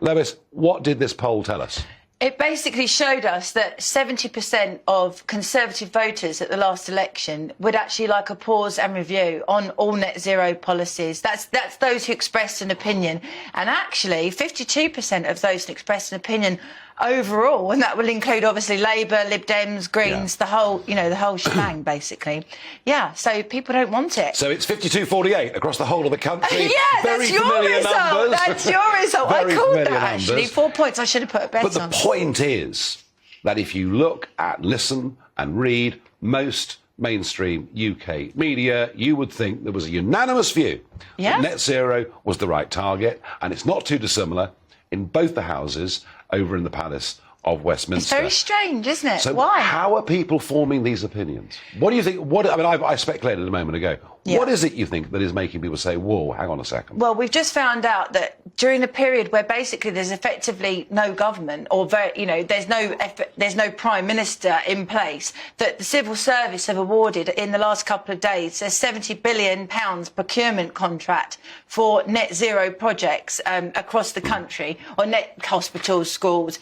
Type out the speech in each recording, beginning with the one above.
Lois, what did this poll tell us? It basically showed us that 70% of Conservative voters at the last election would actually like a pause and review on all net zero policies. That's those who expressed an opinion. And actually, 52% of those who expressed an opinion overall, and that will include obviously Labour, Lib Dems, Greens, the whole shebang, basically. Yeah, so people don't want it. So it's 52-48 across the whole of the country. Yeah, Very that's your familiar result. numbers. That's your result. I Very called that, familiar actually. numbers. 4 points. I should have put a bet on. But the point is that if you look at, listen and read most mainstream UK media, you would think there was a unanimous view that net zero was the right target, and it's not too dissimilar in both the houses over in the Palace of Westminster. It's very strange, isn't it? So why? How are people forming these opinions? What do you think? I speculated a moment ago. Yeah. What is it you think that is making people say, whoa, hang on a second? Well, we've just found out that during the period where basically there's effectively no government, or there's no prime minister in place, that the civil service have awarded in the last couple of days a £70 billion procurement contract for net zero projects across the country, or net hospitals, schools.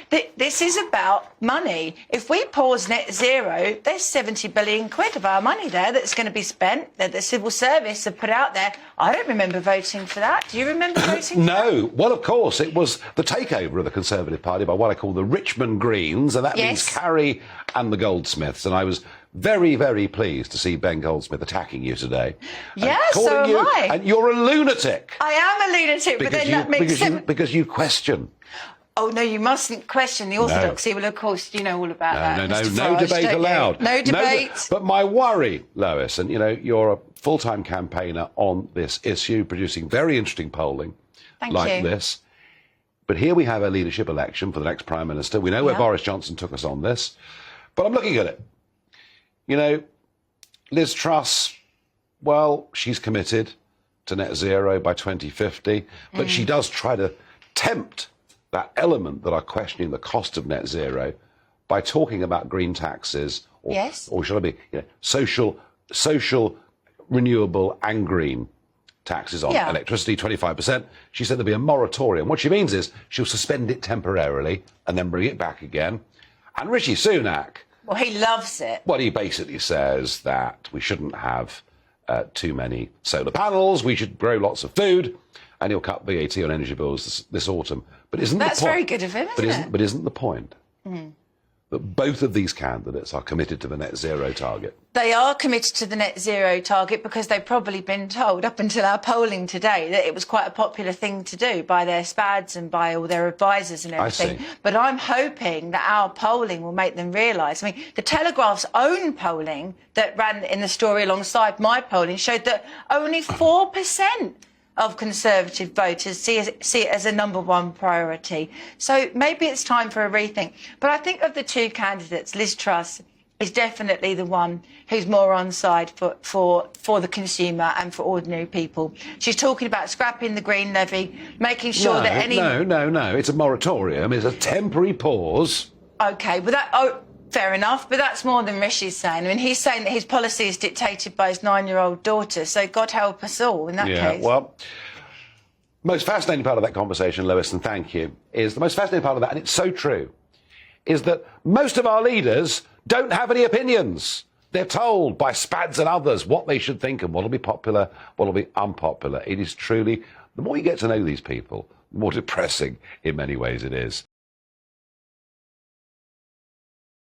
This is about money. If we pause net zero, there's 70 billion quid of our money there that's going to be spent, that the civil service have put out there. I don't remember voting for that. Do you remember voting for that? No. Well, of course, it was the takeover of the Conservative Party by what I call the Richmond Greens, and that means Carrie and the Goldsmiths. And I was very, very pleased to see Ben Goldsmith attacking you today. Yes, so am I. And you're a lunatic. I am a lunatic, but then that makes sense. Because you question. Oh, no, you mustn't question the orthodoxy. No. Well, of course, you know all about that. No debate allowed. No debate. But my worry, Lois, and, you're a full-time campaigner on this issue, producing very interesting polling like this. But here we have a leadership election for the next Prime Minister. We know where Boris Johnson took us on this. But I'm looking at it. Liz Truss, well, she's committed to net zero by 2050, but she does try to tempt that element that are questioning the cost of net zero by talking about green taxes, or shall I be, social, renewable and green taxes on electricity, 25%. She said there'll be a moratorium. What she means is she'll suspend it temporarily and then bring it back again. And Rishi Sunak, well, he loves it. Well, he basically says that we shouldn't have too many solar panels, we should grow lots of food, and he'll cut VAT on energy bills this autumn. But isn't That's very good of him, isn't it? But isn't the point that both of these candidates are committed to the net zero target? They are committed to the net zero target because they've probably been told up until our polling today that it was quite a popular thing to do by their SPADs and by all their advisors and everything. But I'm hoping that our polling will make them realise. I mean, the Telegraph's own polling that ran in the story alongside my polling showed that only 4% of Conservative voters see it as a #1 priority. So maybe it's time for a rethink. But I think of the two candidates, Liz Truss is definitely the one who's more on side for the consumer and for ordinary people. She's talking about scrapping the green levy, making sure that any... No. It's a moratorium. It's a temporary pause. OK, but that... fair enough, but that's more than Rishi's saying. I mean, he's saying that his policy is dictated by his 9-year-old daughter, so God help us all in that case. Well, most fascinating part of that conversation, Lois, and thank you, is the most fascinating part of that, and it's so true, is that most of our leaders don't have any opinions. They're told by SPADs and others what they should think and what will be popular, what will be unpopular. It is truly, the more you get to know these people, the more depressing in many ways it is.